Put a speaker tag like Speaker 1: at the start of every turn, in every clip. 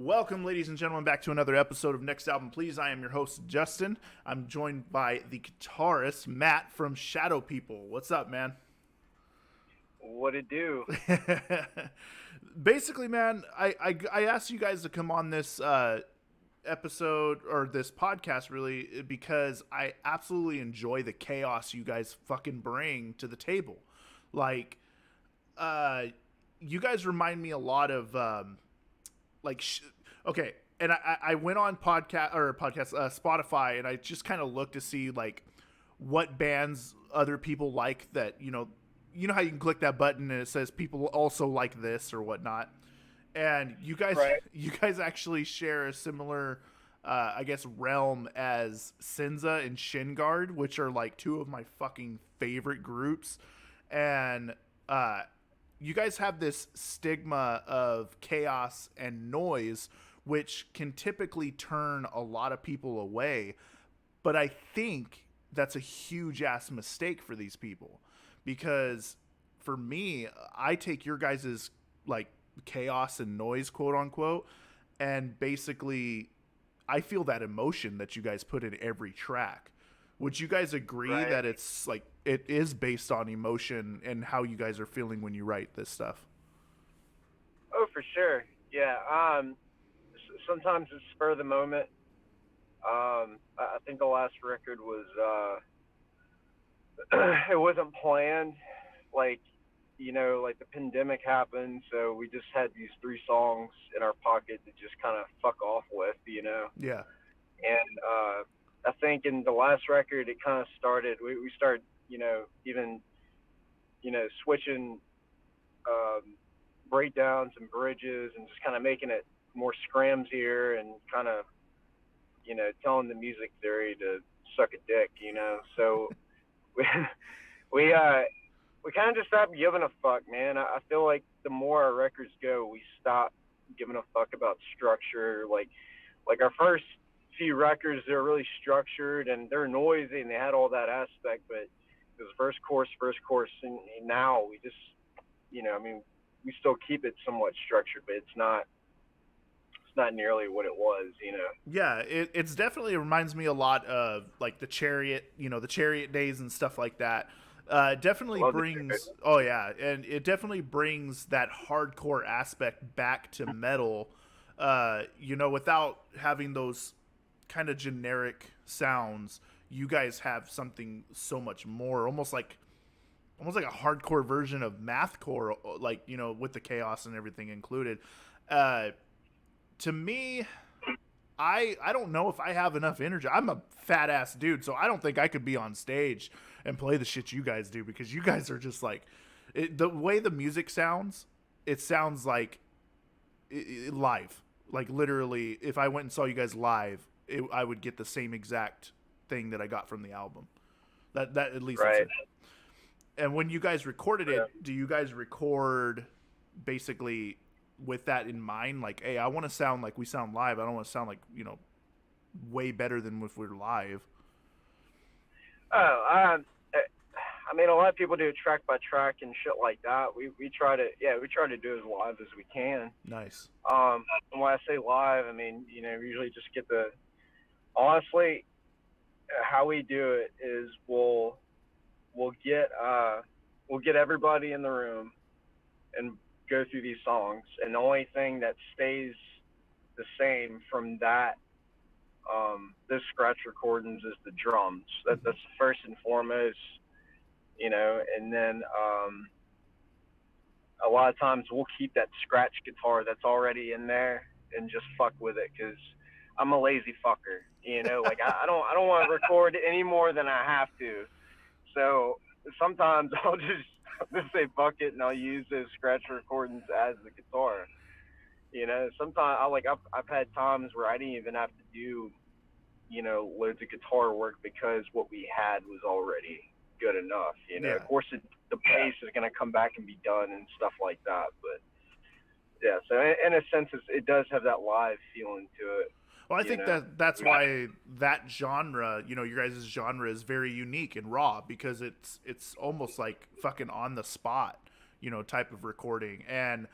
Speaker 1: Welcome, ladies and gentlemen, back to another episode of Next Album Please. I am your host, Justin. I'm joined by the guitarist, Matt from Shadow People. What's up, man?
Speaker 2: What it do?
Speaker 1: Basically, man, I asked you guys to come on this episode, or this podcast, really, because I absolutely enjoy the chaos you guys fucking bring to the table. Like, you guys remind me a lot of... okay, and I went on Spotify, and I just kind of looked to see like what bands other people like that, you know how you can click that button and it says people also like this or whatnot, and you guys
Speaker 2: Right.
Speaker 1: you guys actually share a similar I guess realm as Sinza and Shinguard, which are like two of my fucking favorite groups, and you guys have this stigma of chaos and noise, which can typically turn a lot of people away. But I think that's a huge ass mistake for these people, because for me, I take your guys's like chaos and noise, quote unquote, and basically I feel that emotion that you guys put in every track. Would you guys agree
Speaker 2: Right.
Speaker 1: that it's like it is based on emotion and how you guys are feeling when you write this stuff?
Speaker 2: Oh, for sure. Yeah. Sometimes it's spur of the moment. I think the last record was it wasn't planned. Like, like the pandemic happened, so we just had these 3 songs in our pocket to just kind of fuck off with.
Speaker 1: Yeah.
Speaker 2: And I think in the last record, it kind of started. We started, even switching breakdowns and bridges, and just kind of making it more scramsier, and kind of, telling the music theory to suck a dick. So we we kind of just stopped giving a fuck, man. I feel like the more our records go, we stop giving a fuck about structure. Like our first few records, they're really structured and they're noisy and they had all that aspect, but it was first chorus, and now we just, we still keep it somewhat structured, but it's not nearly what it was.
Speaker 1: Yeah, it's definitely reminds me a lot of like the Chariot, the Chariot days and stuff like that. Definitely
Speaker 2: Love the
Speaker 1: brings,
Speaker 2: Chariot.
Speaker 1: oh yeah, and it definitely brings that hardcore aspect back to metal, without having those kind of generic sounds. You guys have something so much more, almost like a hardcore version of mathcore, like, with the chaos and everything included. To me, I don't know if I have enough energy. I'm a fat ass dude, so I don't think I could be on stage and play the shit you guys do, because you guys are just like the way the music sounds. It sounds like live. Like literally, if I went and saw you guys live, I would get the same exact thing that I got from the album. That at least.
Speaker 2: Right.
Speaker 1: And when you guys recorded
Speaker 2: Yeah.
Speaker 1: it, do you guys record basically with that in mind? Like, hey, I want to sound like we sound live. I don't want to sound like, way better than if we're live.
Speaker 2: Oh, I mean, a lot of people do it track by track and shit like that. We try to do as live as we can.
Speaker 1: Nice.
Speaker 2: And when I say live, I mean, we usually just get honestly, how we do it is we'll get everybody in the room and go through these songs, and the only thing that stays the same from that those scratch recordings is the drums. That's first and foremost, and then a lot of times we'll keep that scratch guitar that's already in there and just fuck with it, because I'm a lazy fucker. Like I don't want to record any more than I have to. So sometimes I'll just say fuck it, and I'll use those scratch recordings as the guitar. Sometimes I've had times where I didn't even have to do, loads of guitar work, because what we had was already good enough.
Speaker 1: Yeah.
Speaker 2: Of course the bass is going to come back and be done and stuff like that, but yeah. So in a sense, it does have that live feeling to it.
Speaker 1: Well, I think that's why that genre, your guys' genre is very unique and raw, because it's almost like fucking on the spot, type of recording. And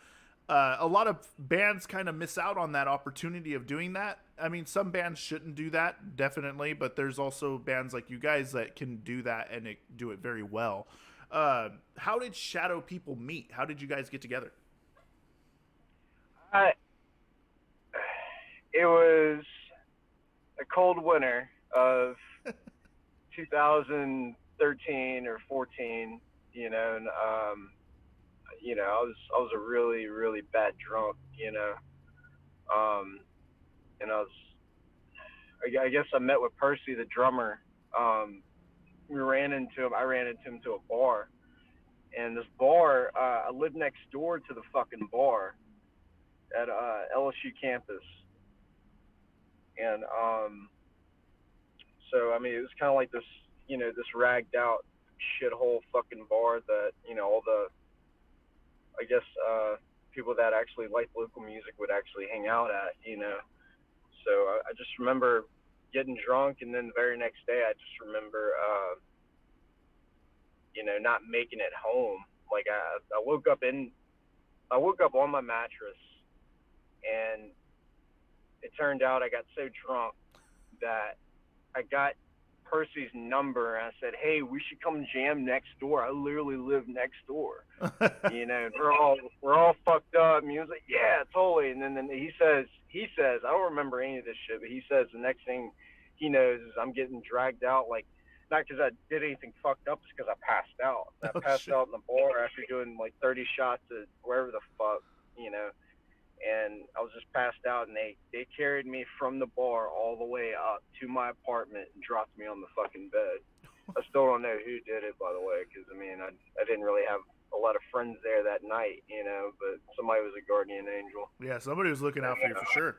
Speaker 1: A lot of bands kind of miss out on that opportunity of doing that. I mean, some bands shouldn't do that, definitely, but there's also bands like you guys that can do that and do it very well. How did Shadow People meet? How did you guys get together?
Speaker 2: I, it was a cold winter of 2013 or 14, and I was a really really bad drunk, and I guess I met with Percy, the drummer. We ran into him. I ran into him to a bar, and this bar, I lived next door to the fucking bar at LSU campus, and so I mean it was kind of like this, this ragged out shithole fucking bar that all the, I guess, people that actually like local music would actually hang out at, So I just remember getting drunk, and then the very next day, I just remember, not making it home. Like I woke up on my mattress, and it turned out I got so drunk that I got Percy's number, and I said, "Hey, we should come jam next door. I literally live next door." And we're all fucked up. And he was like, "Yeah, totally." And then he says, I don't remember any of this shit, but he says the next thing he knows is I'm getting dragged out, like, not because I did anything fucked up, it's because I passed out. I passed out in the bar after doing like 30 shots of wherever the fuck, and I was just passed out, and they carried me from the bar all the way up to my apartment and dropped me on the fucking bed. I still don't know who did it, by the way, because I mean I didn't really have a lot of friends there that night, but somebody was a guardian angel.
Speaker 1: Yeah, somebody was looking out for you for sure.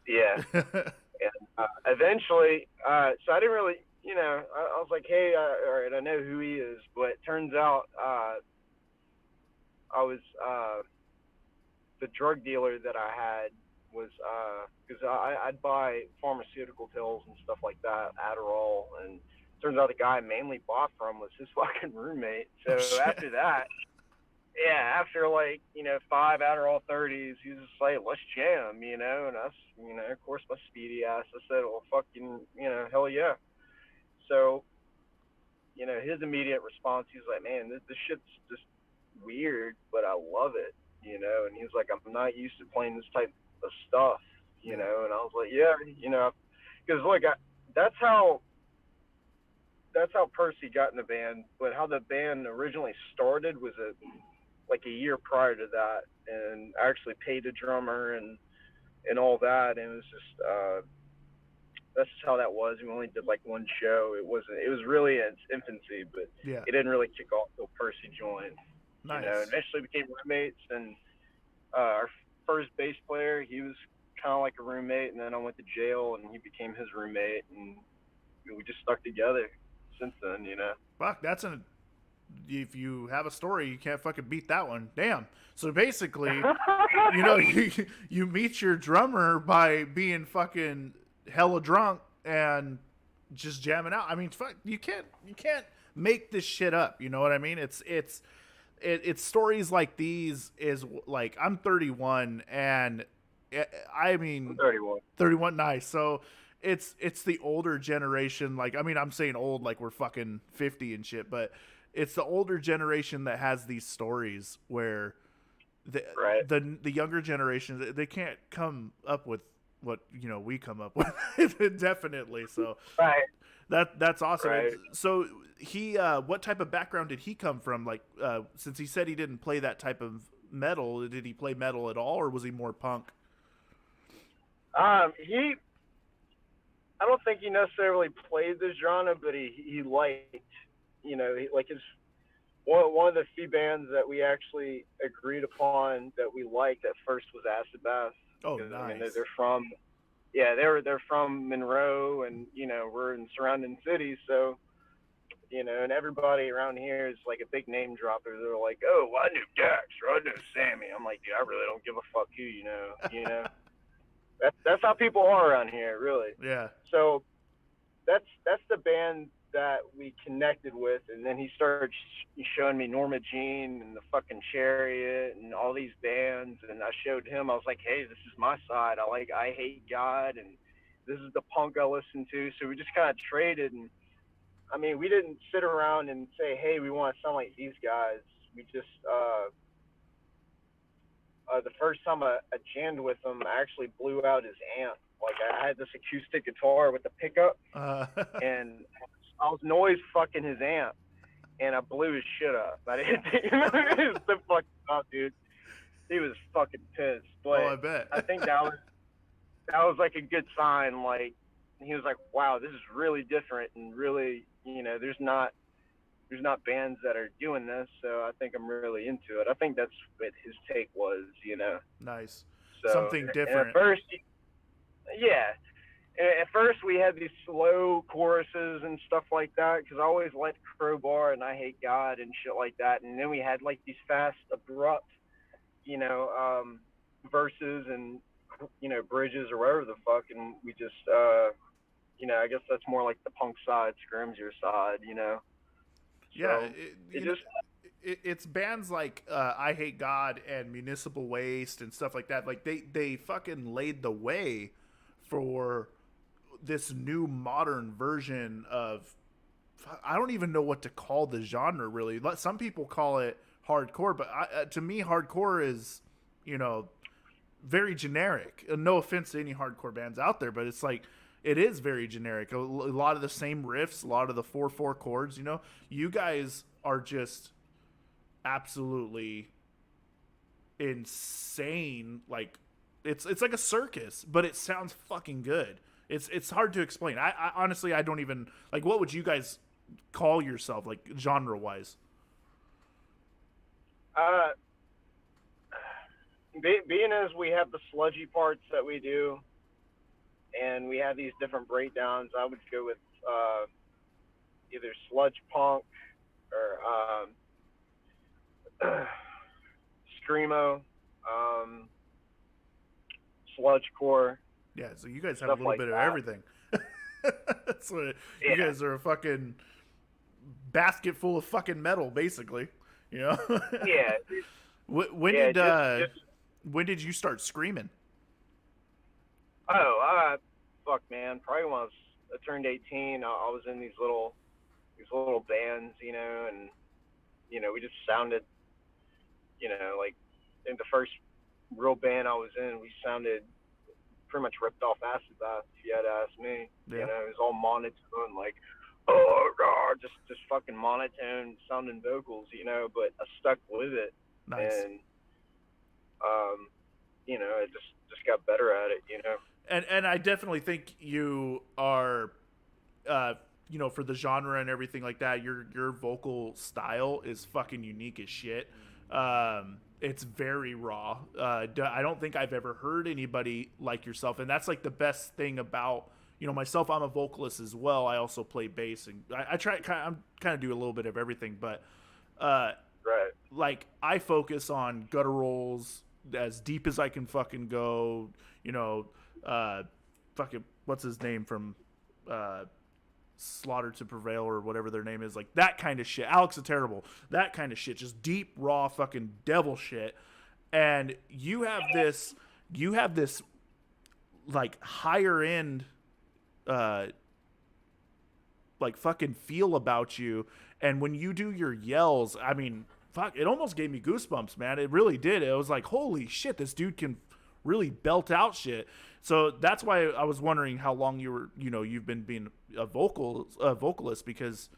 Speaker 2: Yeah. And eventually, so I didn't really, I was like, hey, all right, I know who he is, but it turns out I was the drug dealer that I had was, because I'd buy pharmaceutical pills and stuff like that, Adderall, and turns out the guy I mainly bought from was his fucking roommate. So after that, after like, 5 Adderall 30s, he was just like, let's jam, and us, of course, my speedy ass, I said, well, fucking, hell yeah. So, his immediate response, he was like, man, this shit's just weird, but I love it, and he was like, I'm not used to playing this type of stuff, and I was like, yeah, because look, that's how Percy got in the band, but how the band originally started was like a year prior to that, and I actually paid a drummer and all that, and it was just that's just how that was. We only did like one show. It was really in its infancy, but it didn't really kick off until Percy joined.
Speaker 1: Nice.
Speaker 2: Eventually became roommates, and our first bass player, he was kind of like a roommate, and then I went to jail, and he became his roommate, and we just stuck together since then.
Speaker 1: Fuck, if you have a story, you can't fucking beat that one. Damn. So basically, you meet your drummer by being fucking hella drunk and just jamming out. I mean, fuck, you can't make this shit up. You know what I mean? It's stories like these is like, I'm 31, and I mean, 31, nice. So it's the older generation. Like, I mean, I'm saying old like we're fucking 50 and shit, but it's the older generation that has these stories where the younger generation, they can't come up with what we come up with. Definitely. So that's awesome.
Speaker 2: Right.
Speaker 1: So he what type of background did he come from? Like, since he said he didn't play that type of metal, did he play metal at all, or was he more punk?
Speaker 2: I don't think he necessarily played this genre, but he liked, like his one of the few bands that we actually agreed upon that we liked at first was Acid Bath.
Speaker 1: Oh, nice.
Speaker 2: I mean, they're from Monroe, and we're in surrounding cities, so and everybody around here is like a big name dropper. They're like, oh, well, I knew Dax, or I knew Sammy. I'm like, dude, I really don't give a fuck who you know. That's how people are around here, really.
Speaker 1: Yeah.
Speaker 2: So that's the band that we connected with, and then he started showing me Norma Jean and the fucking Chariot and all these bands, and I showed him. I was like, hey, this is my side. I like I Hate God, and this is the punk I listen to. So we just kind of traded, and I mean, we didn't sit around and say, hey, we want to sound like these guys. We just the first time I jammed with him, I actually blew out his amp. Like I had this acoustic guitar with a pickup,
Speaker 1: Uh,
Speaker 2: and I was noise fucking his amp, and I blew his shit up. I didn't think it was so fucking up, dude. He was fucking pissed,
Speaker 1: oh, I
Speaker 2: but
Speaker 1: bet.
Speaker 2: I think that was like a good sign. Like he was like, wow, this is really different, and really, there's not bands that are doing this, so I think I'm really into it. I think that's what his take was.
Speaker 1: Nice.
Speaker 2: So,
Speaker 1: Something
Speaker 2: and at
Speaker 1: different.
Speaker 2: first, yeah, at first we had these slow choruses and stuff like that because I always liked Crowbar and I Hate God and shit like that, and then we had like these fast, abrupt, you know, verses and bridges or whatever the fuck, and we just, I guess that's more like the punk side, Scrimgeour side.
Speaker 1: Yeah,
Speaker 2: So it just
Speaker 1: it's bands like I Hate God and Municipal Waste and stuff like that. Like they fucking laid the way for this new modern version of, I don't even know what to call the genre really. Some people call it hardcore, but to me hardcore is, very generic. No offense to any hardcore bands out there, but it's like it is very generic. A lot of the same riffs, a lot of the 4/4 chords. You guys are just absolutely insane. Like it's like a circus, but it sounds fucking good. It's hard to explain. I honestly I don't even like. What would you guys call yourself, like genre wise?
Speaker 2: uh, being as we have the sludgy parts that we do, and we have these different breakdowns, I would go with either sludge punk or screamo, um, sludgecore,
Speaker 1: Yeah, so you guys have a
Speaker 2: stuff
Speaker 1: little
Speaker 2: like
Speaker 1: bit of
Speaker 2: that.
Speaker 1: everything. That's what you
Speaker 2: Yeah,
Speaker 1: guys are, a fucking basket full of fucking metal, basically. You know.
Speaker 2: yeah,
Speaker 1: when
Speaker 2: yeah.
Speaker 1: did
Speaker 2: Just
Speaker 1: when did you start screaming?
Speaker 2: fuck, man. Probably when I turned 18, I was in these little bands, and we just sounded, like in the first real band I was in, we sounded pretty much ripped off Acid Bath, if you had to ask me.
Speaker 1: Yeah,
Speaker 2: It was all monotone, like, oh god, just fucking monotone sounding vocals. But I stuck with it,
Speaker 1: nice.
Speaker 2: and I just got better at it.
Speaker 1: And I definitely think you are, for the genre and everything like that, your vocal style is fucking unique as shit. It's very raw. I don't think I've ever heard anybody like yourself, and that's like the best thing about myself. I'm a vocalist as well. I also play bass, and I try. I'm kind of do a little bit of everything, but
Speaker 2: Right.
Speaker 1: like I focus on gutturals as deep as I can fucking go. Uh, fucking what's his name from Slaughter to Prevail or whatever their name is, like that kind of shit. Alex the Terrible, that kind of shit, just deep, raw, fucking devil shit. And you have this like higher end, uh, like fucking feel about you. And when you do your yells, I mean, fuck, it almost gave me goosebumps, man. It really did. It was like, holy shit, this dude can really belt out shit. So that's why I was wondering how long you've been being a vocalist, because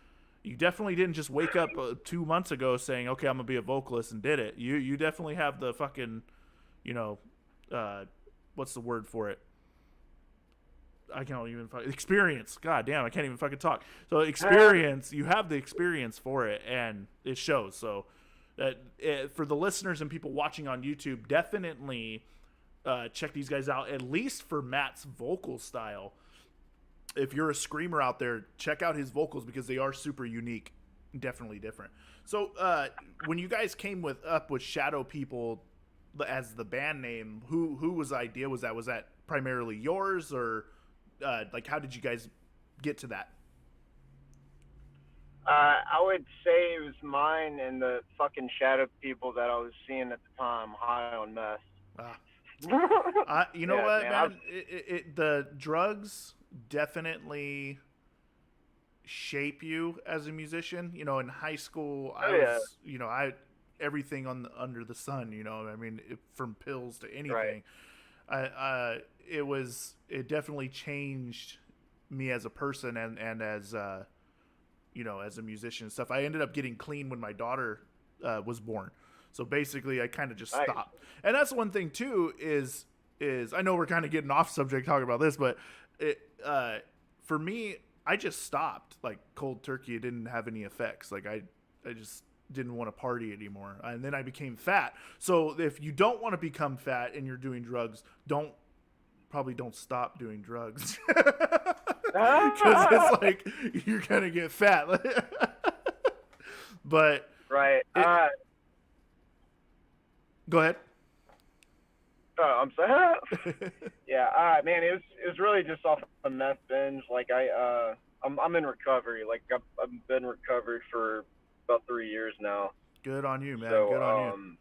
Speaker 1: you definitely didn't just wake up 2 months ago saying, okay, I'm gonna be a vocalist and did it. You definitely have the fucking, you know, what's the word for it? I can't even experience. God damn, I can't even fucking talk. So experience, you have the experience for it, and it shows. So for the listeners and people watching on YouTube, definitely check these guys out. At least for Matt's vocal style. If you're a screamer out there, check out his vocals because they are super unique, definitely different. So when you guys came up with Shadow People as the band name, who was the idea? Was that primarily yours, or like how did you guys get to that?
Speaker 2: I would say it was mine and the fucking shadow people that I was seeing at the time, high on meth.
Speaker 1: Ah. You know
Speaker 2: Yeah,
Speaker 1: what,
Speaker 2: man. I was,
Speaker 1: man? The drugs definitely shape you as a musician. You know, in high school, I
Speaker 2: oh yeah,
Speaker 1: was, I everything under the sun. I mean, from pills to
Speaker 2: right.
Speaker 1: anything. It definitely changed me as a person and as as a musician and stuff. I ended up getting clean when my daughter was born. So basically, I kind of just
Speaker 2: Nice.
Speaker 1: stopped. And that's one thing too is I know we're kind of getting off subject talking about this, but for me, I just stopped like cold turkey. It didn't have any effects. Like I just didn't want to party anymore, and then I became fat. So if you don't want to become fat and you're doing drugs, probably don't stop doing drugs because it's like you're gonna get fat. But
Speaker 2: Right.
Speaker 1: it, go ahead.
Speaker 2: Oh, I'm sorry. Yeah. Man, it was really just off a meth binge. Like I'm in recovery. Like I've been recovered for about 3 years now.
Speaker 1: Good on you, man.
Speaker 2: So
Speaker 1: Good on you.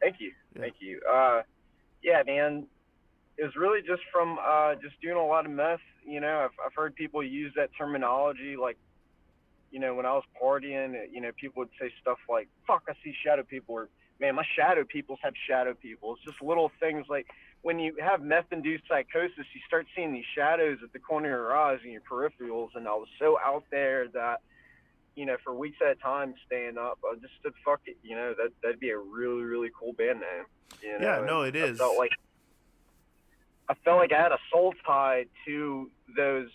Speaker 2: thank you,
Speaker 1: Yeah.
Speaker 2: thank you. Yeah, man. It was really just from just doing a lot of meth. I've heard people use that terminology like, when I was partying, people would say stuff like, fuck, I see shadow people, or man, my shadow peoples have shadow people. It's just little things like when you have meth induced psychosis, you start seeing these shadows at the corner of your eyes and your peripherals. And I was so out there that, for weeks at a time staying up, I just said, fuck it, that'd be a really, really cool band name,
Speaker 1: Yeah,
Speaker 2: and
Speaker 1: no, it
Speaker 2: I felt
Speaker 1: is.
Speaker 2: like I had a soul tie to those,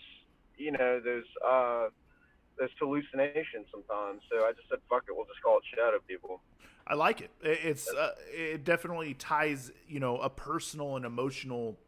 Speaker 2: those hallucinations sometimes. So I just said, fuck it, we'll just call it shadow people.
Speaker 1: I like it. It definitely ties, a personal and emotional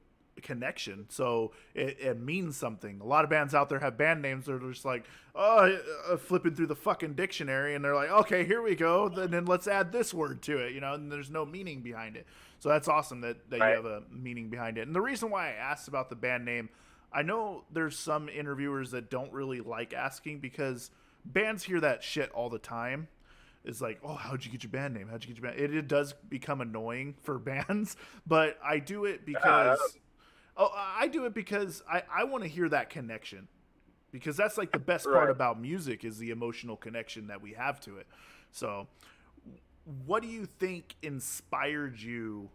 Speaker 1: connection. So it means something. A lot of bands out there have band names that are just like, oh, flipping through the fucking dictionary, and they're like, okay, here we go. Then let's add this word to it, and there's no meaning behind it. So that's awesome that you
Speaker 2: Right.
Speaker 1: have a meaning behind it. And the reason why I asked about the band name, I know there's some interviewers that don't really like asking because bands hear that shit all the time. Is like, oh, how'd you get your band name? How'd you get your band? It does become annoying for bands, but I do it
Speaker 2: Uh,
Speaker 1: because I want to hear that connection because that's like the best part
Speaker 2: right.
Speaker 1: about music is the emotional connection that we have to it. So, what do you think inspired you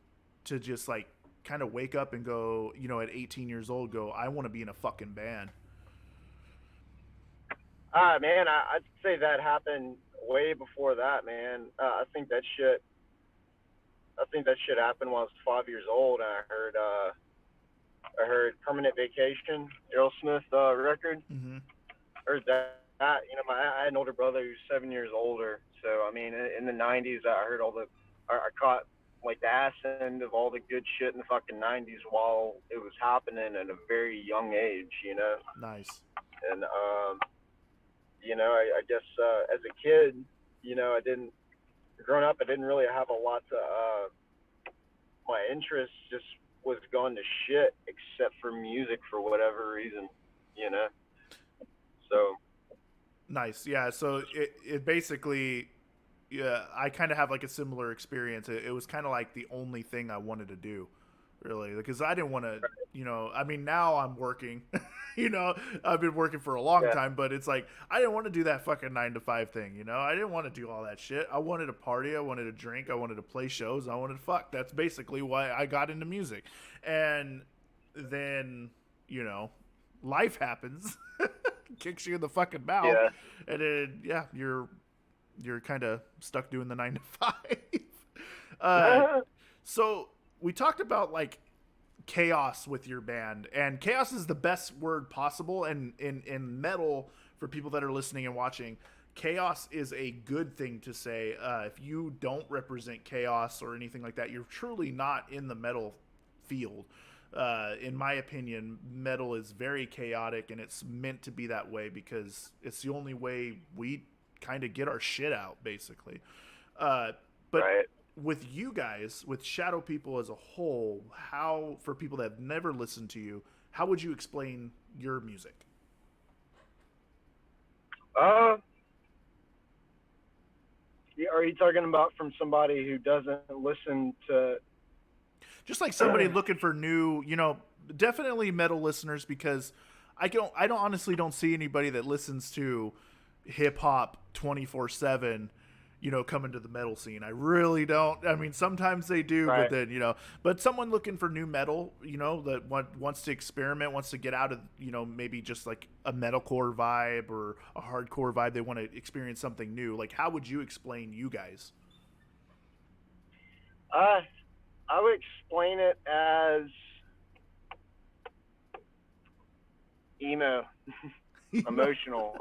Speaker 1: to just like kind of wake up and go, at 18 years old, go, I want to be in a fucking band?
Speaker 2: Man, I'd say that happened way before that, man. I think that shit happened when I was 5 years old, and I heard Permanent Vacation, Aerosmith record.
Speaker 1: Mm-hmm.
Speaker 2: Heard that. I had an older brother who's 7 years older. So I mean, in the '90s, I heard I caught like the ass end of all the good shit in the fucking '90s while it was happening at a very young age.
Speaker 1: Nice.
Speaker 2: And I guess as a kid, I didn't growing up, I didn't really have a lot to. My interest just was gone to shit, except for music for whatever reason, you know. So
Speaker 1: Nice. Yeah. So it basically, yeah, I kind of have like a similar experience. It was kind of like the only thing I wanted to do, really, because I didn't want to, I mean, now I'm working, I've been working for a long
Speaker 2: yeah,
Speaker 1: time, but it's like, I didn't want to do that fucking 9 to 5 thing, I didn't want to do all that shit. I wanted to party. I wanted to drink. I wanted to play shows. I wanted to fuck. That's basically why I got into music. And then, you know, life happens. Kicks you in the fucking mouth,
Speaker 2: yeah,
Speaker 1: and then yeah, you're kind of stuck doing the 9 to 5. uh, so we talked about like chaos with your band, and chaos is the best word possible. And in metal, for people that are listening and watching, chaos is a good thing to say. If you don't represent chaos or anything like that, you're truly not in the metal field. In my opinion, metal is very chaotic, and it's meant to be that way because it's the only way we kind of get our shit out, basically. But
Speaker 2: right.
Speaker 1: with you guys, with Shadow People as a whole, how, for people that have never listened to you, how would you explain your music?
Speaker 2: Uh, are you talking about from somebody who doesn't listen to?
Speaker 1: Just like somebody looking for new, definitely metal listeners, because I don't honestly don't see anybody that listens to hip hop 24/7, coming to the metal scene. I really don't. I mean, sometimes they do, but
Speaker 2: Right.
Speaker 1: then, but someone looking for new metal, that wants to experiment, wants to get out of, maybe just like a metalcore vibe or a hardcore vibe. They want to experience something new. Like, how would you explain you guys?
Speaker 2: Uh, I would explain it as emo, emotional,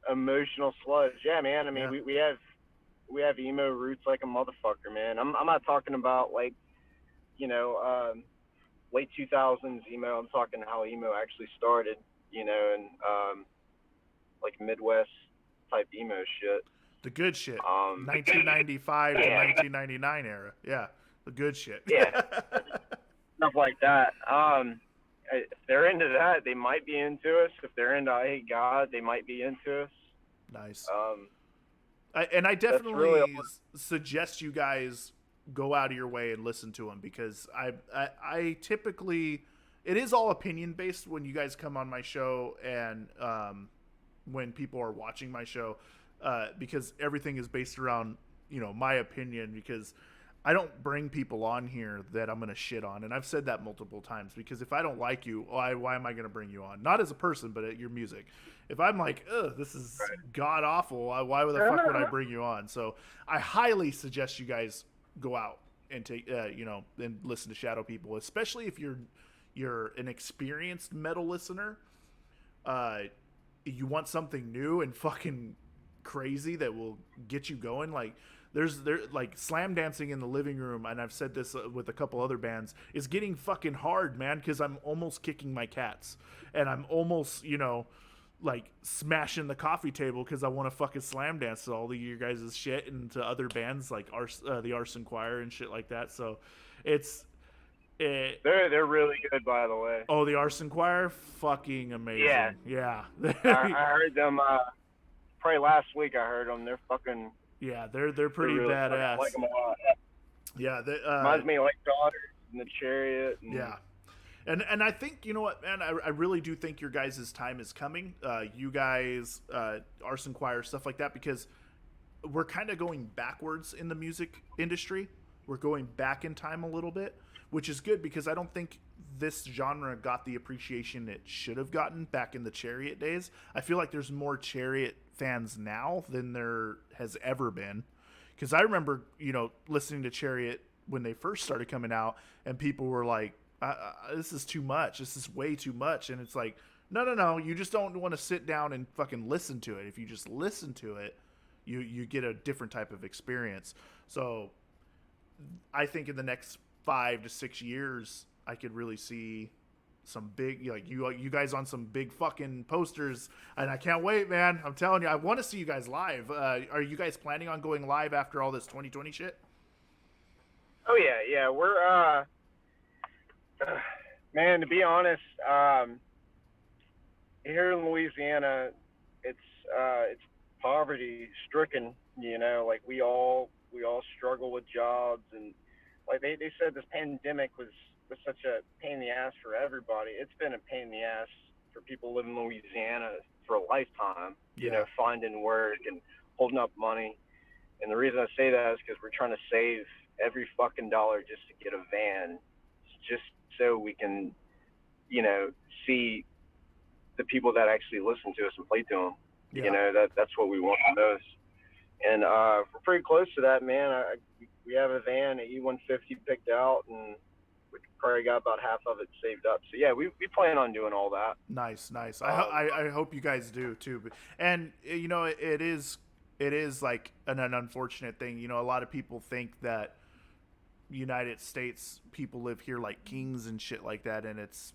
Speaker 2: emotional sludge. Yeah, man. I mean,
Speaker 1: Yeah.
Speaker 2: we have emo roots like a motherfucker, man. I'm not talking about like, you know, late 2000s emo. I'm talking how emo actually started, and like Midwest type emo shit.
Speaker 1: The good shit.
Speaker 2: Um,
Speaker 1: 1995 to
Speaker 2: yeah,
Speaker 1: 1999 era. Yeah. The good shit.
Speaker 2: yeah, stuff like that. If they're into that, they might be into us. If they're into I Hate God, they might be into us.
Speaker 1: Nice.
Speaker 2: Um,
Speaker 1: I
Speaker 2: that's really
Speaker 1: definitely suggest you guys go out of your way and listen to them, because I typically, it is all opinion based when you guys come on my show, and when people are watching my show, because everything is based around my opinion, because I don't bring people on here that I'm going to shit on. And I've said that multiple times, because if I don't like you, why am I going to bring you on? Not as a person, but at your music. If I'm like, ugh, this is god awful, why the fuck would I bring you on? So I highly suggest you guys go out and take, and listen to Shadow People, especially if you're an experienced metal listener. You want something new and fucking crazy that will get you going. Like, there's like slam dancing in the living room, and I've said this with a couple other bands, is getting fucking hard, man, because I'm almost kicking my cats, and I'm almost like smashing the coffee table because I want to fucking slam dance to all of your guys' shit and to other bands like the Arson Choir and shit like that. So it's
Speaker 2: they're really good, by the way.
Speaker 1: oh, the Arson Choir, fucking
Speaker 2: Yeah,
Speaker 1: amazing. Yeah.
Speaker 2: I heard them. Probably last week I heard them. They're fucking.
Speaker 1: Yeah, they're
Speaker 2: They're
Speaker 1: pretty
Speaker 2: really funny. I
Speaker 1: badass.
Speaker 2: like them a lot.
Speaker 1: Yeah,
Speaker 2: Reminds me of like Daughters and the Chariot. And
Speaker 1: yeah. And I think, you know what, man, I really do think your guys' time is coming. You guys, Arson Choir, stuff like that, because we're kind of going backwards in the music industry. We're going back in time a little bit, which is good, because I don't think this genre got the appreciation it should have gotten back in the Chariot days. I feel like there's more Chariot fans now than there has ever been. Because I remember, listening to Chariot when they first started coming out, and people were like, this is too much. This is way too much. And it's like, no. You just don't want to sit down and fucking listen to it. If you just listen to it, you get a different type of experience. So I think in the next 5 to 6 years, I could really see some big, like you guys on some big fucking posters, and I can't wait, man. I'm telling you, I want to see you guys live. Are you guys planning on going live after all this 2020 shit?
Speaker 2: oh yeah. We're man. To be honest, here in Louisiana, it's poverty stricken. Like we all struggle with jobs, and like they said, this pandemic was such a pain in the ass for everybody. It's been a pain in the ass for people living in Louisiana for a lifetime.
Speaker 1: Yeah.
Speaker 2: Finding work and holding up money. And the reason I say that is because we're trying to save every fucking dollar just to get a van, just so we can, see the people that actually listen to us and play to them.
Speaker 1: Yeah.
Speaker 2: That's what we want the most. And we're pretty close to that, man. We have a van, an E150 picked out, and we probably got about half of it saved up. So yeah, we plan on doing all that.
Speaker 1: Nice. I hope you guys do too. And it is like an unfortunate thing. A lot of people think that United States people live here like kings and shit like that, and it's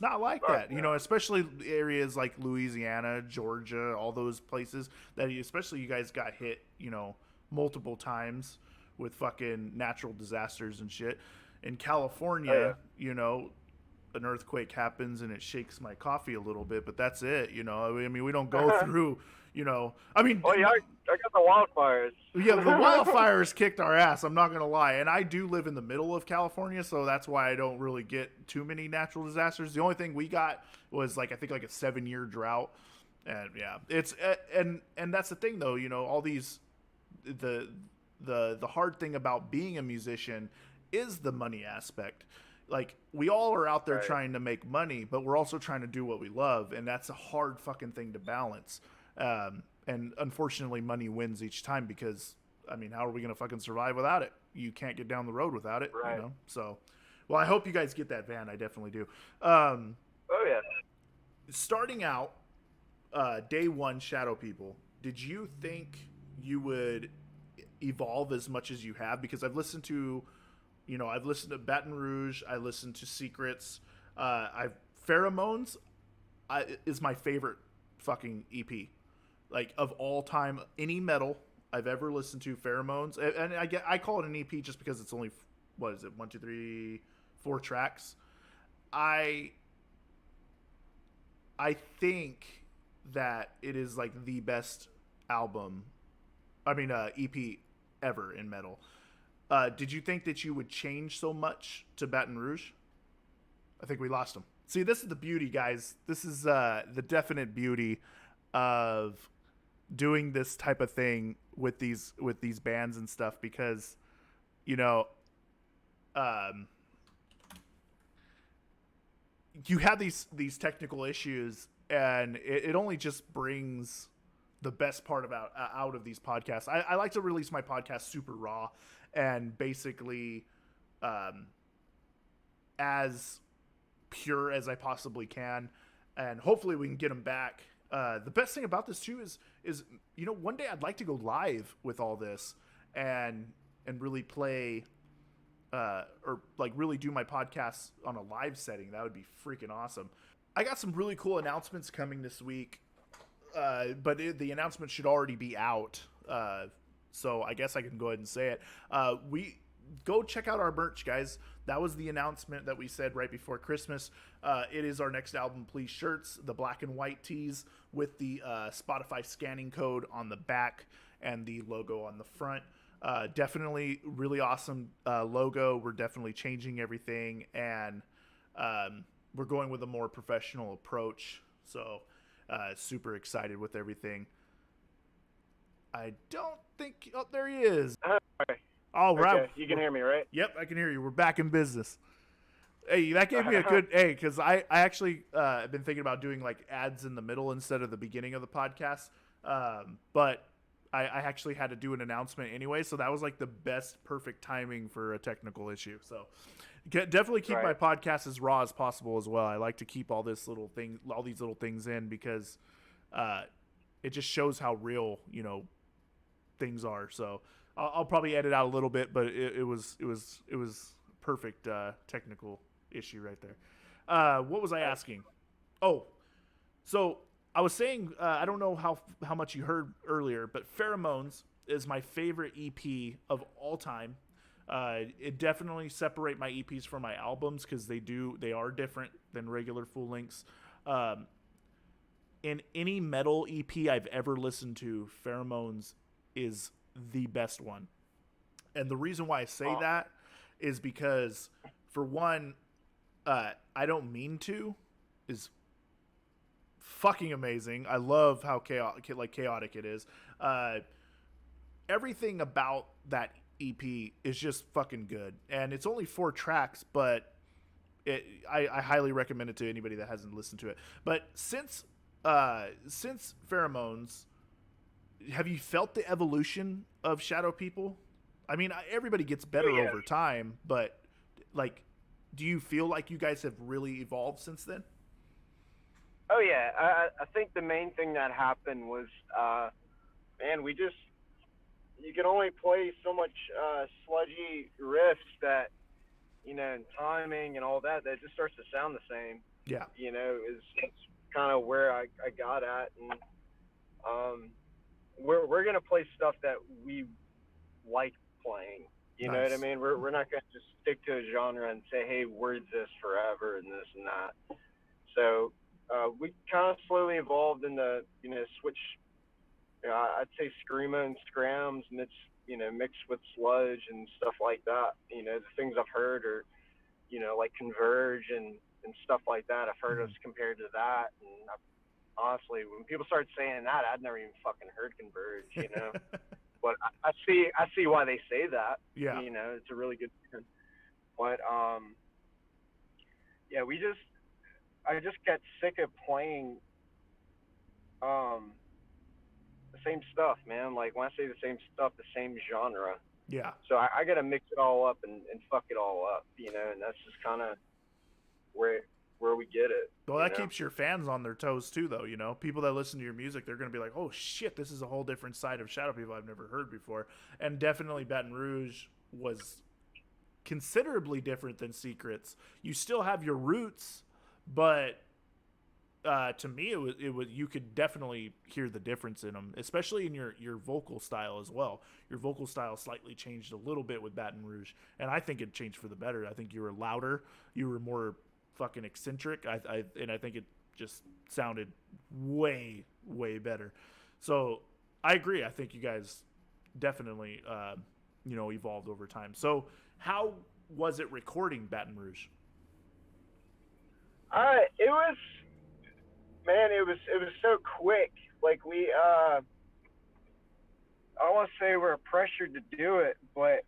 Speaker 1: not like that. Especially areas like Louisiana, Georgia, all those places that especially you guys got hit, multiple times with fucking natural disasters and shit. In California, an earthquake happens and it shakes my coffee a little bit, but that's it. I mean, we don't go through. I mean,
Speaker 2: Oh yeah, I got the wildfires.
Speaker 1: yeah, the wildfires kicked our ass. I'm not gonna lie, and I do live in the middle of California, so that's why I don't really get too many natural disasters. The only thing we got was I think a 7-year drought, and yeah, it's and that's the thing though. All these the hard thing about being a musician is the money aspect. We all are out there
Speaker 2: Right.
Speaker 1: trying to make money, but we're also trying to do what we love, and that's a hard fucking thing to balance. And unfortunately, money wins each time because, I mean, how are we going to fucking survive without it? You can't get down the road without it,
Speaker 2: Right.
Speaker 1: So, well, I hope you guys get that van. I definitely do.
Speaker 2: Oh yeah.
Speaker 1: Starting out, day one, Shadow People, did you think you would evolve as much as you have? Because I've listened to Baton Rouge. I listened to Secrets. Pheromones is my favorite fucking EP. Of all time, any metal I've ever listened to, Pheromones, and I call it an EP just because it's only, what is it, 1, 2, 3, 4 tracks. I think that it is the best album, EP ever in metal. Did you think that you would change so much to Baton Rouge? I think we lost him. See, this is the beauty, guys. This is the definite beauty of doing this type of thing with these bands and stuff, because you have these technical issues, and it only just brings the best part out of these podcasts. I like to release my podcast super raw and basically as pure as I possibly can, and hopefully we can get them back. The best thing about this too is one day I'd like to go live with all this and really play or really do my podcasts on a live setting. That would be freaking awesome. I got some really cool announcements coming this week, but the announcement should already be out. So I guess I can go ahead and say it. We go check out our merch, guys. That was the announcement that we said right before Christmas. It is our next album, Please shirts, the black and white tees with the Spotify scanning code on the back and the logo on the front. Definitely really awesome logo. We're definitely changing everything, and we're going with a more professional approach. So super excited with everything. I don't think... Oh, there he is. All right.
Speaker 2: Okay. You can hear me, right?
Speaker 1: Yep, I can hear you. We're back in business. Hey, that gave me a good... Hey, because I actually have been thinking about doing ads in the middle instead of the beginning of the podcast. But I actually had to do an announcement anyway, so that was the best perfect timing for a technical issue. So definitely keep my podcast as raw as possible as well. I like to keep all these little things in because it just shows how real, things are. So I'll probably edit out a little bit, but it was perfect technical issue right there. What was I asking? Oh, so I was saying, I don't know how much you heard earlier, but Pheromones is my favorite EP of all time. It definitely separate my EPs from my albums because they are different than regular full lengths. In any metal EP I've ever listened to, Pheromones is the best one. And the reason why I say that is because, for one, I Don't Mean To is fucking amazing. I love how chaotic it is. Everything about that EP is just fucking good. And it's only 4 tracks, but I highly recommend it to anybody that hasn't listened to it. But since Pheromones, have you felt the evolution of Shadow People? I mean, everybody gets better over time, but do you feel like you guys have really evolved since then?
Speaker 2: Oh yeah, I think the main thing that happened was, you can only play so much sludgy riffs that, and timing and all that just starts to sound the same.
Speaker 1: Yeah.
Speaker 2: It's kind of where I got at, and we're gonna play stuff that we like playing. You know what I
Speaker 1: Nice.
Speaker 2: mean? We're not going to just stick to a genre and say, hey, we're this forever and this and that. So we kind of slowly evolved into, switch. I'd say screamo and scrams mixed with sludge and stuff like that. The things I've heard are, like Converge and stuff like that. I've heard us
Speaker 1: Mhm.
Speaker 2: compared to that, and honestly, when people start saying that, I'd never even fucking heard Converge. But I see why they say that.
Speaker 1: Yeah.
Speaker 2: It's a really good band. But yeah, I just got sick of playing um the same stuff, man. Like when I say the same stuff, the same genre.
Speaker 1: Yeah.
Speaker 2: So I got to mix it all up and fuck it all up, and that's just kind of where where we get it,
Speaker 1: Well, that keeps your fans on their toes too, though. People that listen to your music, they're going to be like, "Oh shit, this is a whole different side of Shadow People I've never heard before." And definitely, Baton Rouge was considerably different than Secrets. You still have your roots, but to me, it was you could definitely hear the difference in them, especially in your vocal style as well. Your vocal style slightly changed a little bit with Baton Rouge, and I think it changed for the better. I think you were louder, you were more fucking eccentric. And I think it just sounded way better. So I agree. I think you guys definitely evolved over time. So how was it recording Baton Rouge?
Speaker 2: It was, man, it was so quick. Like I don't want to say we're pressured to do it, but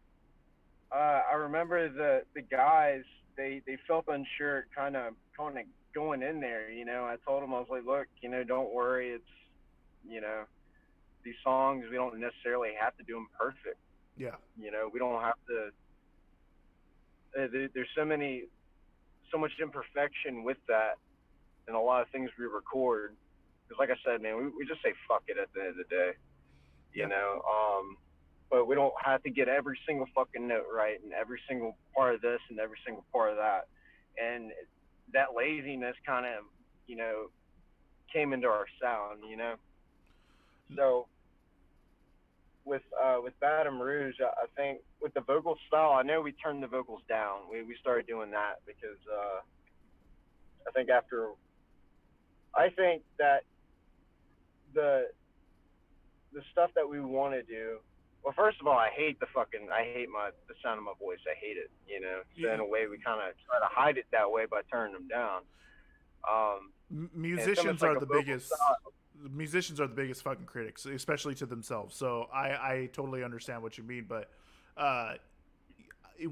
Speaker 2: I remember the guys, they felt unsure, kind of going in there. I told them, I was like, look, don't worry, it's you know these songs, we don't necessarily have to do them perfect.
Speaker 1: Yeah.
Speaker 2: We don't have to. There's so much imperfection with that, and a lot of things we record. Because, like I said, man, we just say fuck it at the end of the day. You
Speaker 1: Yeah.
Speaker 2: know, um, but we don't have to get every single fucking note right and every single part of this and every single part of that. And that laziness kind of, you know, came into our sound. So with Baton Rouge, I think with the vocal style, I know we turned the vocals down. We started doing that because I think after I think that the the stuff that we want to do. Well, first of all, I hate the sound of my voice. I hate it. So in a way, we kind of try to hide it that way by turning them down. And it's almost
Speaker 1: Musicians
Speaker 2: like
Speaker 1: are
Speaker 2: a
Speaker 1: the
Speaker 2: vocal
Speaker 1: biggest
Speaker 2: style.
Speaker 1: musicians are the biggest fucking critics, especially to themselves. So I totally understand what you mean, but uh,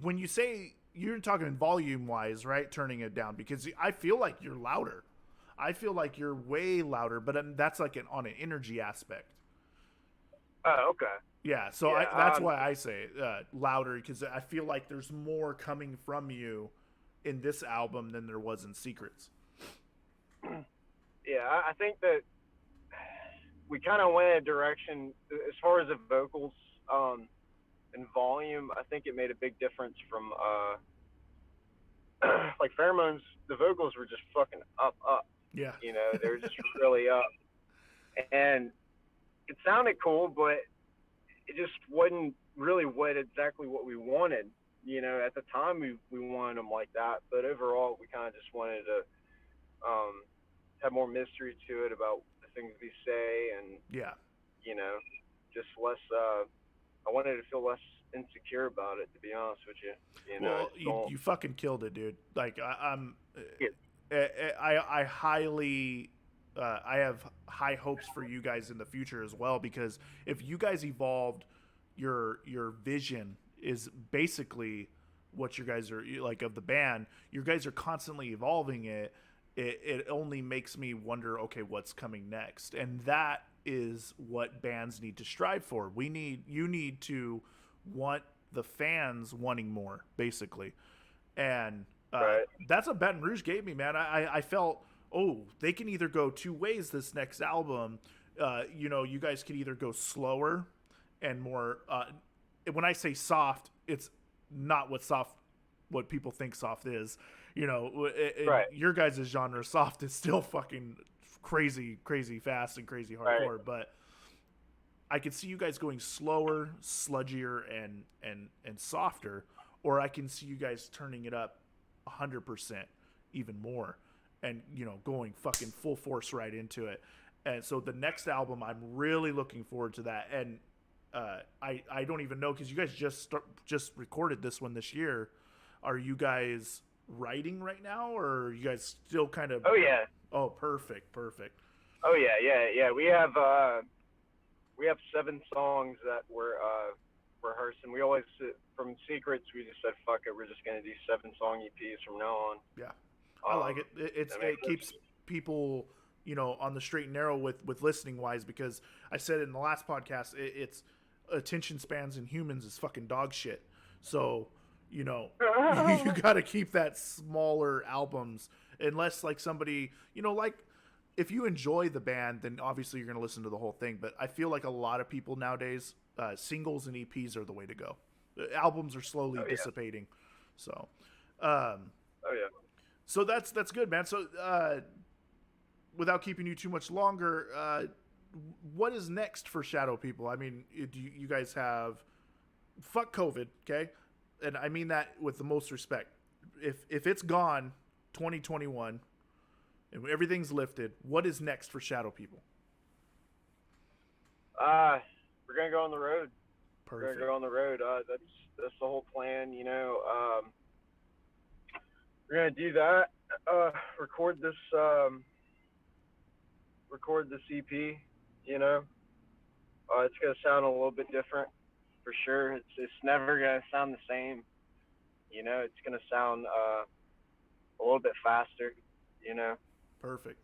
Speaker 1: when you say you're talking volume wise, right, turning it down, because I feel like you're louder. I feel like you're way louder, but that's like on an energy aspect.
Speaker 2: Oh, okay.
Speaker 1: Yeah, so
Speaker 2: Yeah.
Speaker 1: that's why I say louder, because I feel like there's more coming from you in this album than there was in Secrets.
Speaker 2: Yeah. I think that we kind of went a direction as far as the vocals and volume. I think it made a big difference from like Pheromones. The vocals were just fucking up.
Speaker 1: Yeah.
Speaker 2: They were just really up, and it sounded cool, but it just wasn't really exactly what we wanted. At the time we wanted them like that, but overall we kind of just wanted to um, have more mystery to it about the things we say, and
Speaker 1: Yeah.
Speaker 2: you know, just less. I wanted to feel less insecure about it, to be honest with you. I
Speaker 1: Well,
Speaker 2: just
Speaker 1: you
Speaker 2: don't.
Speaker 1: you fucking killed it, dude. Like I'm,
Speaker 2: Yeah,
Speaker 1: I highly, I have high hopes for you guys in the future as well, because if you guys evolved, your vision is basically what you guys are like of the band. You guys are constantly evolving it. It only makes me wonder, okay, what's coming next, and that is what bands need to strive for. You need to want the fans wanting more, basically. And
Speaker 2: right.
Speaker 1: that's what Baton Rouge gave me, man. I felt, oh, they can either go two ways this next album. You guys can either go slower and more. When I say soft, it's not what people think soft is. In
Speaker 2: Right.
Speaker 1: your guys' genre, soft is still fucking crazy fast and crazy
Speaker 2: Right.
Speaker 1: hardcore. But I could see you guys going slower, sludgier, and softer, or I can see you guys turning it up 100% even more, and going fucking full force right into it. And so the next album, I'm really looking forward to that. And I don't even know, because you guys just recorded this one this year. Are you guys writing right now, or are you guys still kind of?
Speaker 2: Oh yeah.
Speaker 1: Oh, perfect.
Speaker 2: Oh yeah. We have 7 songs that we're rehearsing. We always, from Secrets, we just said fuck it, we're just gonna do 7-song EPs from now on.
Speaker 1: Yeah, I like it. It keeps people on the straight and narrow with listening wise, because I said in the last podcast, it's attention spans in humans is fucking dog shit. So you got to keep that smaller albums, unless like somebody like, if you enjoy the band, then obviously you're going to listen to the whole thing. But I feel like a lot of people nowadays, singles and EPs are the way to go. Albums are slowly dissipating. So so that's good, man. So without keeping you too much longer, what is next for Shadow People? I mean, do you guys have, fuck COVID, okay? And I mean that with the most respect. If it's gone 2021 and everything's lifted, what is next for Shadow People?
Speaker 2: We're gonna go on the road.
Speaker 1: Perfect.
Speaker 2: We're gonna go on the road. That's the whole plan. We're gonna do that. Record this EP. It's gonna sound a little bit different, for sure. It's never gonna sound the same. It's gonna sound a little bit faster.
Speaker 1: Perfect.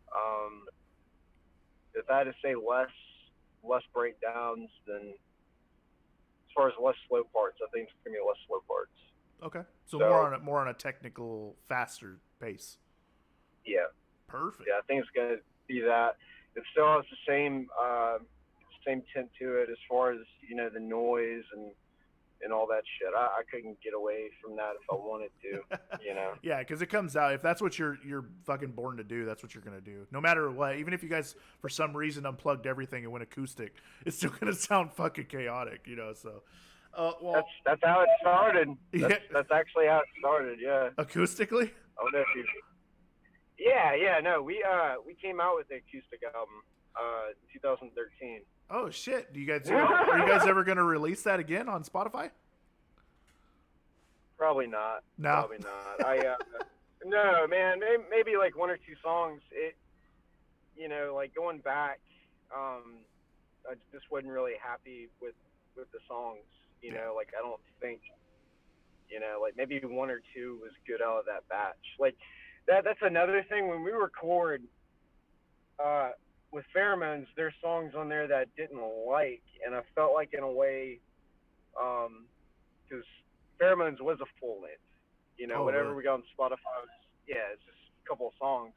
Speaker 2: If I had to say less breakdowns, then as far as less slow parts, I think it's gonna be less slow parts.
Speaker 1: Okay. So more on a technical, faster pace.
Speaker 2: Yeah.
Speaker 1: Perfect.
Speaker 2: Yeah, I think it's gonna be that. It still has the same tint to it, as far as the noise and all that shit. I couldn't get away from that if I wanted to.
Speaker 1: Yeah, because it comes out. If that's what you're fucking born to do, that's what you're gonna do. No matter what, even if you guys for some reason unplugged everything and went acoustic, it's still gonna sound fucking chaotic. So. Well,
Speaker 2: that's how it started. That's actually how it started. Yeah.
Speaker 1: Acoustically.
Speaker 2: I don't know if you. Yeah. No, we came out with the acoustic album, 2013.
Speaker 1: Oh shit! Are you guys ever gonna release that again on Spotify?
Speaker 2: Probably not.
Speaker 1: No.
Speaker 2: Probably not. No, man. Maybe like 1 or 2 songs. Like going back, I just wasn't really happy with the songs. Like I don't think, like maybe 1 or 2 was good out of that batch. Like that's another thing when we record. With Pheromones, there's songs on there that I didn't like, and I felt like in a way, because Pheromones was a full length. Whatever
Speaker 1: really?
Speaker 2: we got on Spotify it's just a couple of songs.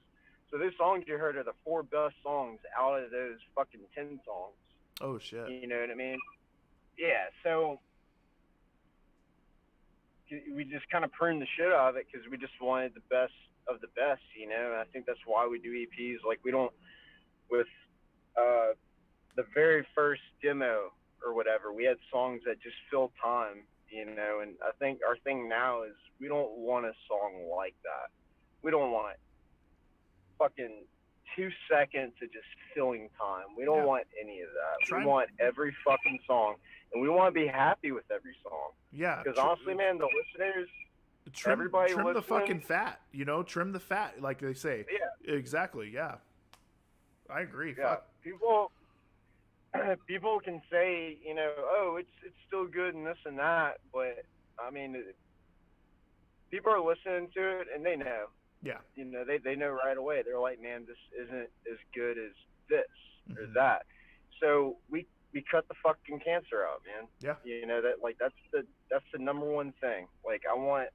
Speaker 2: So those songs you heard are the 4 best songs out of those fucking 10 songs.
Speaker 1: Oh shit.
Speaker 2: You know what I mean? Yeah. So we just kind of pruned the shit out of it because we just wanted the best of the best. And I think that's why we do EPs. Like we don't. With the very first demo or whatever, we had songs that just filled time, and I think our thing now is we don't want a song like that. We don't want fucking 2 seconds of just filling time. We don't want any of that. We want every fucking song, and we want to be happy with every song.
Speaker 1: Yeah.
Speaker 2: Because honestly, man, the listeners, everybody
Speaker 1: trim
Speaker 2: listening,
Speaker 1: the fucking fat. Trim the fat, like they say.
Speaker 2: Yeah.
Speaker 1: Exactly. Yeah. I agree.
Speaker 2: Yeah,
Speaker 1: fuck.
Speaker 2: People can say, oh, it's still good and this and that, but I mean, people are listening to it and they know.
Speaker 1: Yeah.
Speaker 2: They know right away. They're like, man, this isn't as good as this or that. So we cut the fucking cancer out, man.
Speaker 1: Yeah.
Speaker 2: That's the number one thing. Like I want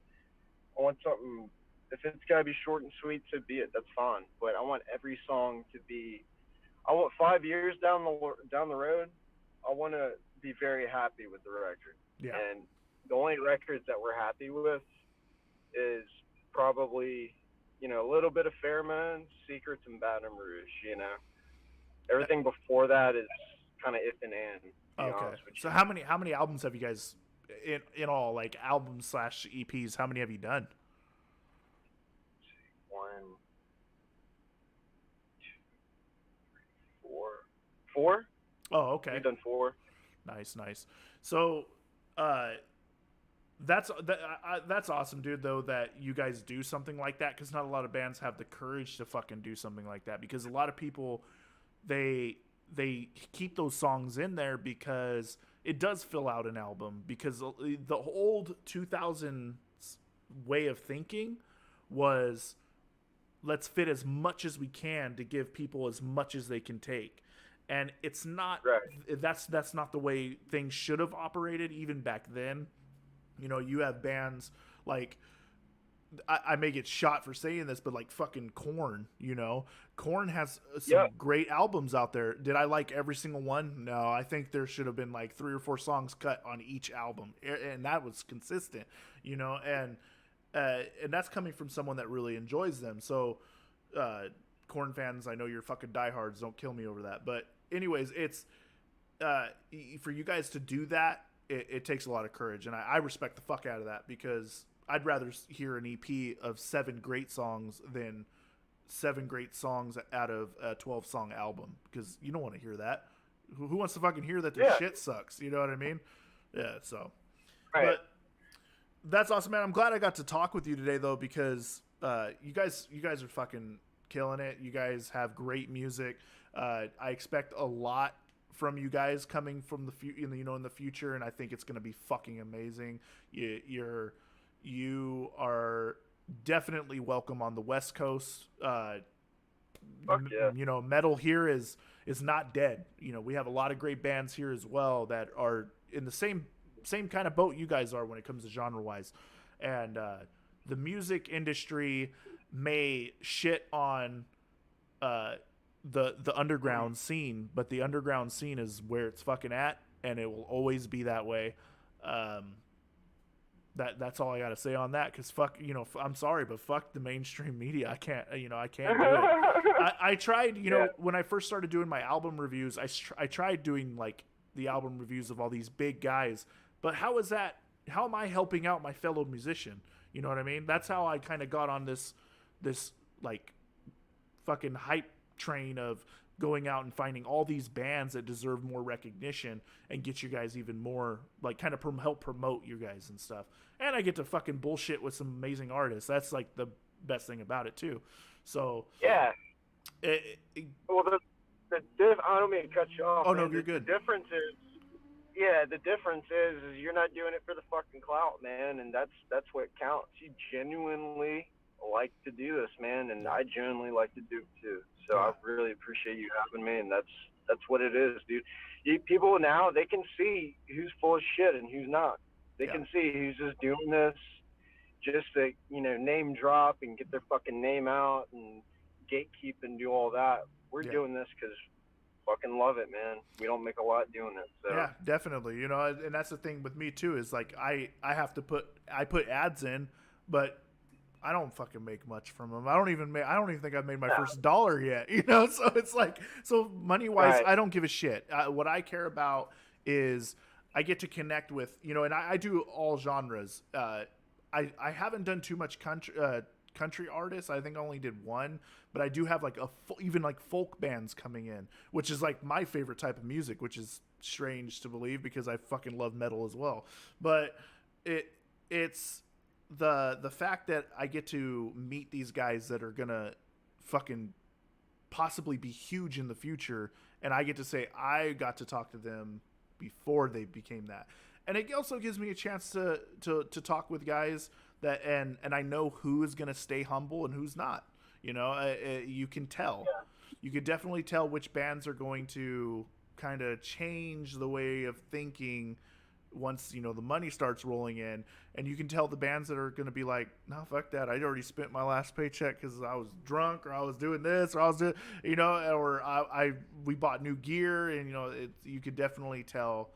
Speaker 2: something. If it's gotta be short and sweet, so be it. That's fine. But I want every song to be. I want 5 years down the road. I want to be very happy with the record.
Speaker 1: Yeah.
Speaker 2: And the only records that we're happy with is probably a little bit of Pheromones, Secrets, and Baton Rouge. Everything before that is kind of if and and. to be
Speaker 1: Okay.
Speaker 2: honest with
Speaker 1: So
Speaker 2: you.
Speaker 1: how many albums have you guys in all, like albums slash EPs? How many have you done?
Speaker 2: One, four, four.
Speaker 1: Oh, okay.
Speaker 2: We've done four.
Speaker 1: Nice, nice. So, uh, that's awesome, dude. Though that you guys do something like that, because not a lot of bands have the courage to fucking do something like that. Because a lot of people, they keep those songs in there because it does fill out an album. Because the old 2000s way of thinking was, let's fit as much as we can to give people as much as they can take, and it's not,
Speaker 2: Right.
Speaker 1: that's not the way things should have operated even back then. You know, you have bands like, I may get shot for saying this, but like fucking Corn, you know, Corn has some
Speaker 2: Yep.
Speaker 1: great albums out there. Did I like every single one? No, I think there should have been like 3 or 4 songs cut on each album, and that was consistent, you know, and that's coming from someone that really enjoys them. So, Corn fans, I know you're fucking diehards. Don't kill me over that. But anyways, it's for you guys to do that. It takes a lot of courage, and I respect the fuck out of that, because I'd rather hear an EP of 7 great songs than 7 great songs out of a 12-song album, because you don't want to hear that. Who wants to fucking hear that their shit sucks? You know what I mean? Yeah. So,
Speaker 2: Right.
Speaker 1: but that's awesome, man. I'm glad I got to talk with you today, though, because you guys are fucking killing it. You guys have great music. I expect a lot from you guys coming from in the future, and I think it's going to be fucking amazing. You are definitely welcome on the West Coast.
Speaker 2: Fuck yeah.
Speaker 1: You know, metal here is not dead. You know, we have a lot of great bands here as well that are in the same kind of boat you guys are when it comes to genre wise. And the music industry may shit on the underground scene, but the underground scene is where it's fucking at, and it will always be that way. That's all I got to say on that. Because fuck, you know, I'm sorry, but fuck the mainstream media. I can't do it. I tried, you know, when I first started doing my album reviews, I tried doing like the album reviews of all these big guys, but how is that? How am I helping out my fellow musician? You know what I mean? That's how I kind of got on this like fucking hype train of going out and finding all these bands that deserve more recognition and get you guys even more, like, kind of help promote you guys and stuff. And I get to fucking bullshit with some amazing artists. That's like the best thing about it too. So
Speaker 2: Yeah. Well, I don't mean to cut you off.
Speaker 1: Oh,
Speaker 2: man.
Speaker 1: no, you're good.
Speaker 2: The difference is you're not doing it for the fucking clout, man, and that's what counts. You genuinely like to do this, man, and I genuinely like to do it too. So I really appreciate you having me, and that's what it is, dude. People now, they can see who's full of shit and who's not. They can see who's just doing this just to, you know, name drop and get their fucking name out and gatekeep and do all that. We're doing this because fucking love it, man. We don't make a lot doing it. So.
Speaker 1: Yeah, definitely. You know, and that's the thing with me too, is like I put ads in, but I don't fucking make much from them. I don't even think I've made my first dollar yet, you know? So it's like, so money wise, I don't give a shit. What I care about is I get to connect with, you know, and I do all genres. I haven't done too much country artists. I think I only did one, but I do have like even like folk bands coming in, which is like my favorite type of music, which is strange to believe because I fucking love metal as well. But it's the fact that I get to meet these guys that are gonna fucking possibly be huge in the future, and I get to say I got to talk to them before they became that. And it also gives me a chance to talk with guys that and I know who is going to stay humble and who's not. You know, you can tell. Yeah. You can definitely tell which bands are going to kind of change the way of thinking once, you know, the money starts rolling in. And you can tell the bands that are going to be like, no, fuck that. I already spent my last paycheck because I was drunk or I was doing this or I was doing, you know, or we bought new gear. And, you know, you could definitely tell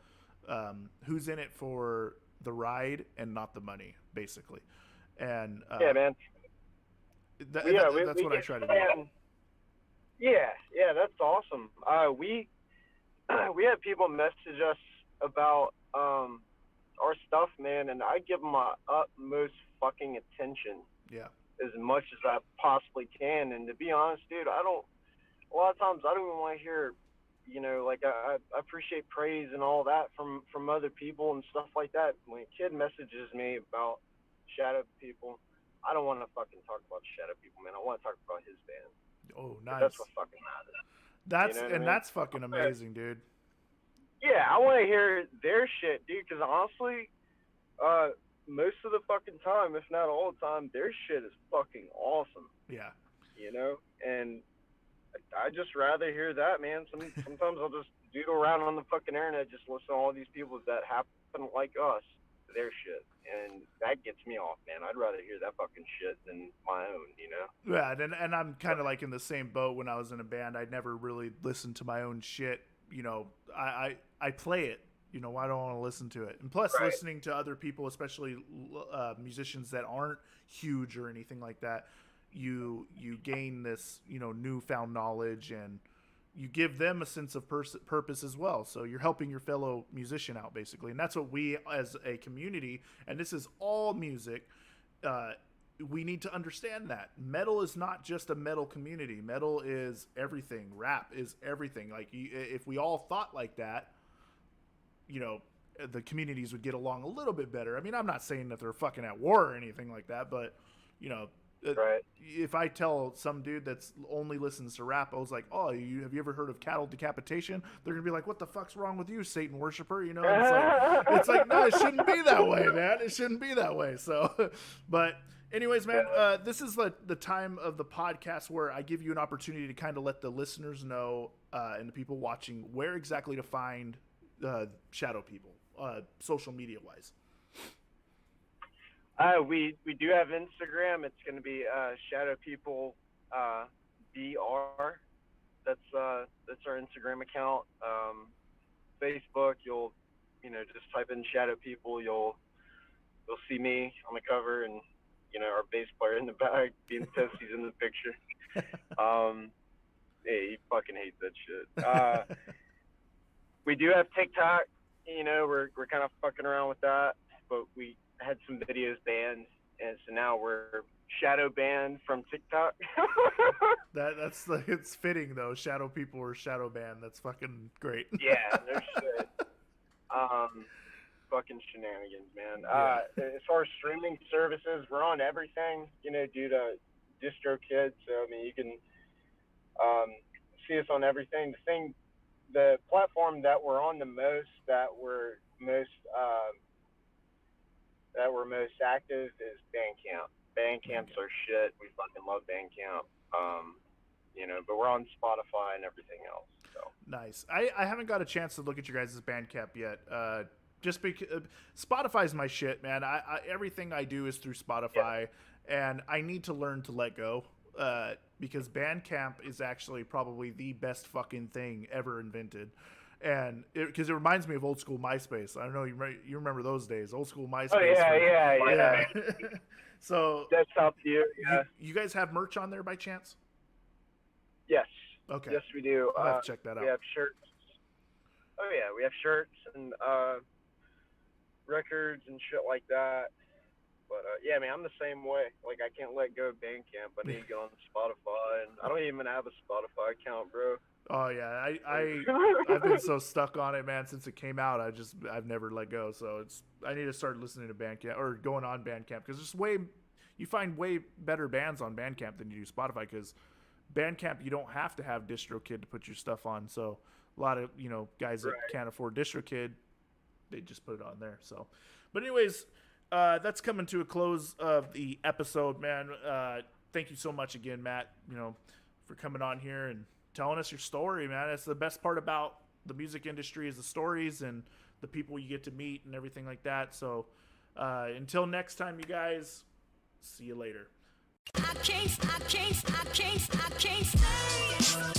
Speaker 1: who's in it for the ride and not the money, basically. And
Speaker 2: yeah, man.
Speaker 1: That's what I try to do.
Speaker 2: Yeah, that's awesome. We have people message us about our stuff, man, and I give them my utmost fucking attention.
Speaker 1: Yeah.
Speaker 2: As much as I possibly can. And to be honest, dude, a lot of times I don't even want to hear, like I appreciate praise and all that from other people and stuff like that. When a kid messages me about Shadow People, I don't want to fucking talk about Shadow People, man. I want to talk about his band.
Speaker 1: Oh, nice.
Speaker 2: That's what fucking matters.
Speaker 1: That's fucking amazing, dude.
Speaker 2: Yeah, I want to hear their shit, dude, because honestly, most of the fucking time, if not all the time, their shit is fucking awesome.
Speaker 1: Yeah.
Speaker 2: And I just rather hear that, man. Sometimes I'll just doodle around on the fucking internet, just listen to all these people that happen like us, their shit. And that gets me off, man. I'd rather hear that fucking shit than my own,
Speaker 1: Yeah, and I'm kind of like in the same boat. When I was in a band, I never really listened to my own shit. I play it. I don't want to listen to it. And plus, listening to other people, especially musicians that aren't huge or anything like that, you gain this, newfound knowledge, and you give them a sense of purpose as well. So you're helping your fellow musician out, basically. And that's what we, as a community, and this is all music, we need to understand that. Metal is not just a metal community. Metal is everything. Rap is everything. Like, if we all thought like that, the communities would get along a little bit better. I mean, I'm not saying that they're fucking at war or anything like that, but, if I tell some dude that's only listens to rap, I was like, oh, have you ever heard of cattle decapitation? They're going to be like, what the fuck's wrong with you, Satan worshiper? It's like, no, it shouldn't be that way, man. It shouldn't be that way. So, but anyways, man, this is the time of the podcast where I give you an opportunity to kind of let the listeners know and the people watching where exactly to find Shadow People, social media wise.
Speaker 2: We do have Instagram. It's going to be Shadow People BR. That's our Instagram account. Facebook, you'll just type in Shadow People. You'll see me on the cover, and our bass player in the back being pissed he's in the picture. Yeah, he fucking hates that shit. We do have TikTok. We're kind of fucking around with that, but we had some videos banned, and so now we're shadow banned from TikTok.
Speaker 1: It's fitting though. Shadow People or shadow banned. That's fucking great.
Speaker 2: Yeah, no shit. Fucking shenanigans, man.
Speaker 1: Yeah.
Speaker 2: As far as streaming services, we're on everything, due to DistroKid. So I mean, you can see us on everything. The platform that we're on the most, that we're most active is Bandcamp. Bandcamp's our shit. We fucking love Bandcamp. But we're on Spotify and everything else. So
Speaker 1: nice. I haven't got a chance to look at your guys' Bandcamp yet. Just because Spotify's my shit, man. I everything I do is through Spotify, and I need to learn to let go. Because Bandcamp is actually probably the best fucking thing ever invented. And because it reminds me of old school MySpace. I don't know, you remember those days, old school MySpace.
Speaker 2: Oh, yeah.
Speaker 1: So
Speaker 2: that's up to you. Yeah.
Speaker 1: You guys have merch on there by chance?
Speaker 2: Yes.
Speaker 1: Okay.
Speaker 2: Yes, we do.
Speaker 1: I'll have to check that out.
Speaker 2: We have shirts. Oh yeah, we have shirts and records and shit like that. But yeah, man, I'm the same way. Like, I can't let go of Bandcamp. I need to get on Spotify, and I don't even have a Spotify account, bro.
Speaker 1: Oh yeah, I've been so stuck on it, man, since it came out. I've never let go. So I need to start listening to Bandcamp or going on Bandcamp, because you find way better bands on Bandcamp than you do Spotify. Because Bandcamp, you don't have to have DistroKid to put your stuff on. So a lot of guys that can't afford DistroKid, they just put it on there. So, but anyways, that's coming to a close of the episode, man. Thank you so much again, Matt. For coming on here and telling us your story, man. That's the best part about the music industry, is the stories and the people you get to meet and everything like that. So until next time, you guys, see you later. I can't stay.